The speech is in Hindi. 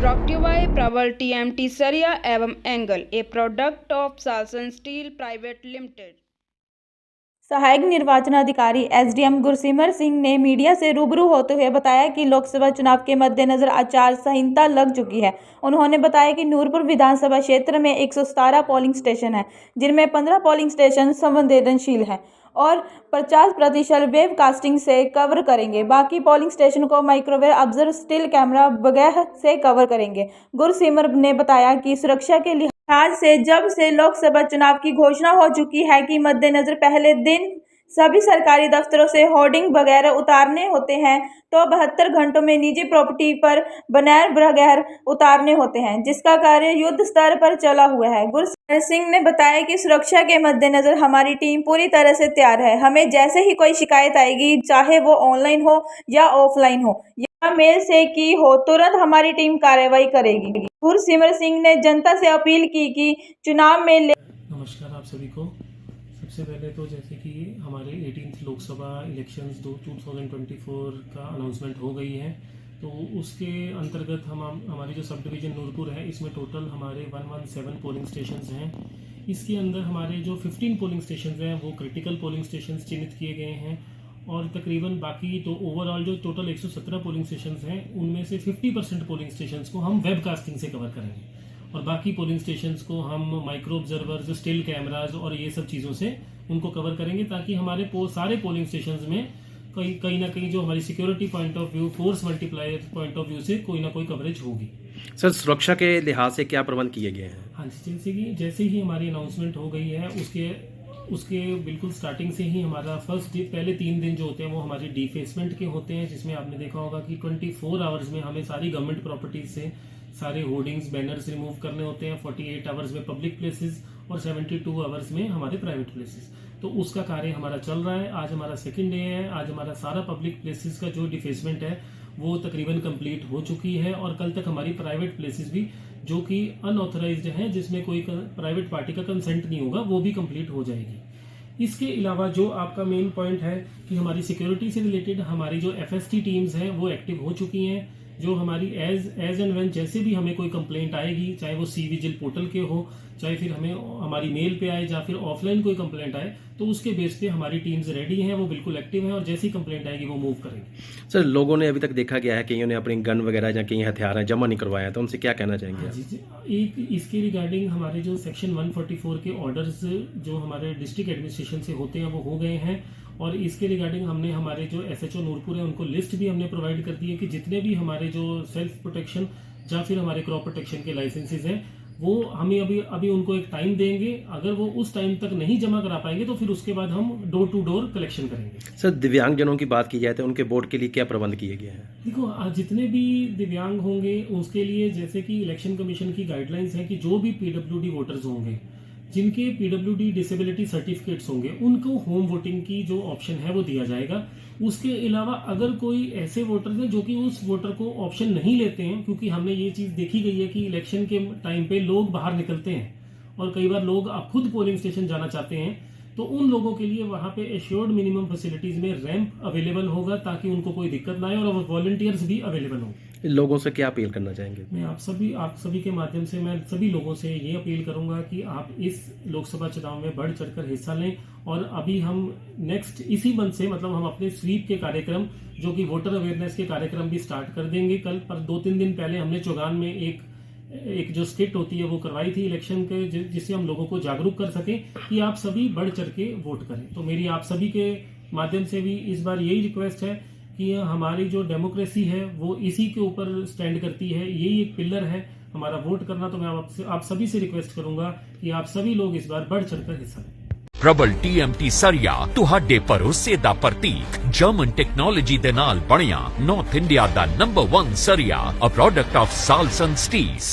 brought to you by प्रबल TMT सरिया एवं angle, a product of Salson steel private limited. सहायक निर्वाचन अधिकारी एसडीएम गुरसिमर सिंह ने मीडिया से रूबरू होते हुए बताया कि लोकसभा चुनाव के मद्देनजर आचार संहिता लग चुकी है। उन्होंने बताया कि नूरपुर विधानसभा क्षेत्र में 117 पोलिंग स्टेशन हैं, जिनमें 15 पोलिंग स्टेशन संवेदनशील हैं और 50% वेब कास्टिंग से कवर करेंगे। बाकी पोलिंग स्टेशन को माइक्रोवेव ऑब्जर्वर स्टिल कैमरा वगैरह से कवर करेंगे। गुरसिमर ने बताया कि सुरक्षा के लिहाज से जब से लोकसभा चुनाव की घोषणा हो चुकी है कि मद्देनजर पहले दिन सभी सरकारी दफ्तरों से होर्डिंग वगैरह उतारने होते हैं, तो 72 घंटों में निजी प्रॉपर्टी पर बैनर वगैरह उतारने होते हैं, जिसका कार्य युद्ध स्तर पर चला हुआ है। गुरसिमर सिंह ने बताया कि सुरक्षा के मद्देनजर हमारी टीम पूरी तरह से तैयार है। हमें जैसे ही कोई शिकायत आएगी, चाहे वो ऑनलाइन हो या ऑफलाइन हो या मेल से की हो, तुरंत हमारी टीम कार्रवाई करेगी। गुरसिमर सिंह ने जनता से अपील की कि चुनाव में नमस्कार आप सभी को। सबसे पहले तो जैसे कि हमारे 18th लोकसभा इलेक्शंस 2024 का अनाउंसमेंट हो गई है, तो उसके अंतर्गत हमारी जो सब डिवीज़न नूरपुर है, इसमें टोटल हमारे 117 पोलिंग स्टेशंस हैं। इसके अंदर हमारे जो 15 पोलिंग स्टेशंस हैं वो क्रिटिकल पोलिंग स्टेशंस चिन्हित किए गए हैं और तकरीबन बाकी तो ओवरऑल जो टोटल 117 पोलिंग स्टेशंस हैं, उनमें से 50% पोलिंग स्टेशंस को हम वेबकास्टिंग से कवर करेंगे और बाकी पोलिंग स्टेशंस को हम माइक्रो ऑब्जर्वर्स, स्टिल कैमराज और ये सब चीज़ों से उनको कवर करेंगे, ताकि हमारे सारे पोलिंग स्टेशंस में कहीं ना कहीं जो हमारी security point of view, force multiplier point of view से कोई ना कोई कवरेज होगी। सर, सुरक्षा के लिहाज से क्या प्रबंध किए गए हैं? हाँ जी, जैसे ही हमारी अनाउंसमेंट हो गई है उसके बिल्कुल स्टार्टिंग से ही हमारा पहले 3 दिन जो होते हैं वो हमारे डिफेसमेंट के होते हैं, जिसमें आपने देखा होगा कि 24 आवर्स में हमें सारी गवर्नमेंट प्रॉपर्टीज से सारे होर्डिंग्स, बैनर्स रिमूव करने होते हैं। 48 आवर्स में पब्लिक प्लेसेस और 72 आवर्स में हमारे प्राइवेट प्लेसेस। तो उसका कार्य हमारा चल रहा है। आज हमारा सेकंड डे है। आज हमारा सारा पब्लिक प्लेसेस का जो डिफेसमेंट है वो तकरीबन कंप्लीट हो चुकी है और कल तक हमारी प्राइवेट प्लेसेस भी जो कि अनऑथराइज्ड हैं, जिसमें कोई प्राइवेट पार्टी का कंसेंट नहीं होगा, वो भी कंप्लीट हो जाएगी। इसके अलावा जो आपका मेन पॉइंट है कि हमारी सिक्योरिटी से रिलेटेड हमारी जो एफएसटी टीम्स हैं वो एक्टिव हो चुकी हैं। जो हमारी एज एंड व्हेन जैसे भी हमें कोई कंप्लेंट आएगी, चाहे वो सी विजिल पोर्टल के हो, चाहे फिर हमें हमारी मेल पे आए या फिर ऑफलाइन कोई कंप्लेंट आए, तो उसके बेस पे हमारी टीम्स रेडी हैं, वो बिल्कुल एक्टिव हैं और जैसी कंप्लेंट आएगी वो मूव करेंगे। सर, लोगों ने अभी तक देखा गया है कि उन्हें अपनी गन वगैरह या कहीं हथियार जमा नहीं करवाया, तो उनसे क्या कहना चाहेंगे? एक इसके रिगार्डिंग हमारे जो सेक्शन 144 के ऑर्डर्स जो हमारे डिस्ट्रिक्ट एडमिनिस्ट्रेशन से होते हैं वो हो गए हैं और इसके रिगार्डिंग हमने हमारे जो एसएचओ नूरपुर है उनको लिस्ट भी हमने प्रोवाइड कर दी है कि जितने भी हमारे जो सेल्फ प्रोटेक्शन या फिर हमारे क्रॉप प्रोटेक्शन के लाइसेंसेज हैं वो हमें अभी उनको एक टाइम देंगे। अगर वो उस टाइम तक नहीं जमा करा पाएंगे तो फिर उसके बाद हम डोर टू डोर कलेक्शन करेंगे। सर, दिव्यांगजनों की बात की जाए तो उनके वोट के लिए क्या प्रबंध किए गए हैं? देखो, जितने भी दिव्यांग होंगे उसके लिए जैसे कि इलेक्शन कमीशन की गाइडलाइंस है कि जो भी पीडब्ल्यूडी वोटर्स होंगे, जिनके पीडब्ल्यूडी डिसेबिलिटी सर्टिफिकेट्स होंगे, उनको होम वोटिंग की जो ऑप्शन है वो दिया जाएगा। उसके अलावा अगर कोई ऐसे वोटर्स हैं जो कि उस वोटर को ऑप्शन नहीं लेते हैं, क्योंकि हमने ये चीज़ देखी गई है कि इलेक्शन के टाइम पे लोग बाहर निकलते हैं और कई बार लोग खुद पोलिंग स्टेशन जाना चाहते हैं, तो उन लोगों के लिए वहाँ पे एश्योर्ड मिनिमम फैसिलिटीज़ में रैंप अवेलेबल होगा ताकि उनको कोई दिक्कत ना आए और वॉलंटियर्स भी अवेलेबल हों। लोगों से क्या अपील करना चाहेंगे? मैं आप सभी के माध्यम से मैं सभी लोगों से ये अपील करूंगा कि आप इस लोकसभा चुनाव में बढ़ चढ़कर हिस्सा लें और अभी हम नेक्स्ट इसी मंथ से मतलब हम अपने स्वीप के कार्यक्रम जो कि वोटर अवेयरनेस के कार्यक्रम भी स्टार्ट कर देंगे। कल पर 2-3 दिन पहले हमने चौगान में एक जो स्किट होती है वो करवाई थी इलेक्शन के, जिससे हम लोगों को जागरूक कर सके कि आप सभी बढ़ चढ़ के वोट करें। तो मेरी आप सभी के माध्यम से भी इस बार यही रिक्वेस्ट है कि हमारी जो डेमोक्रेसी है वो इसी के ऊपर स्टैंड करती है, यही एक पिलर है हमारा वोट करना। तो मैं आप सभी से रिक्वेस्ट करूंगा कि आप सभी लोग इस बार बढ़ चढ़कर हिस्सा लें। प्रबल TMT सरिया ਤੁਹਾਡੇ ਭਰੋਸੇ ਦਾ ਪ੍ਰਤੀਕ ਜਰਮਨ ਟੈਕਨੋਲੋਜੀ ਦੇ ਨਾਲ ਬਣਿਆ north India the number 1 ਸਰੀਆ, a product of Salson Steels।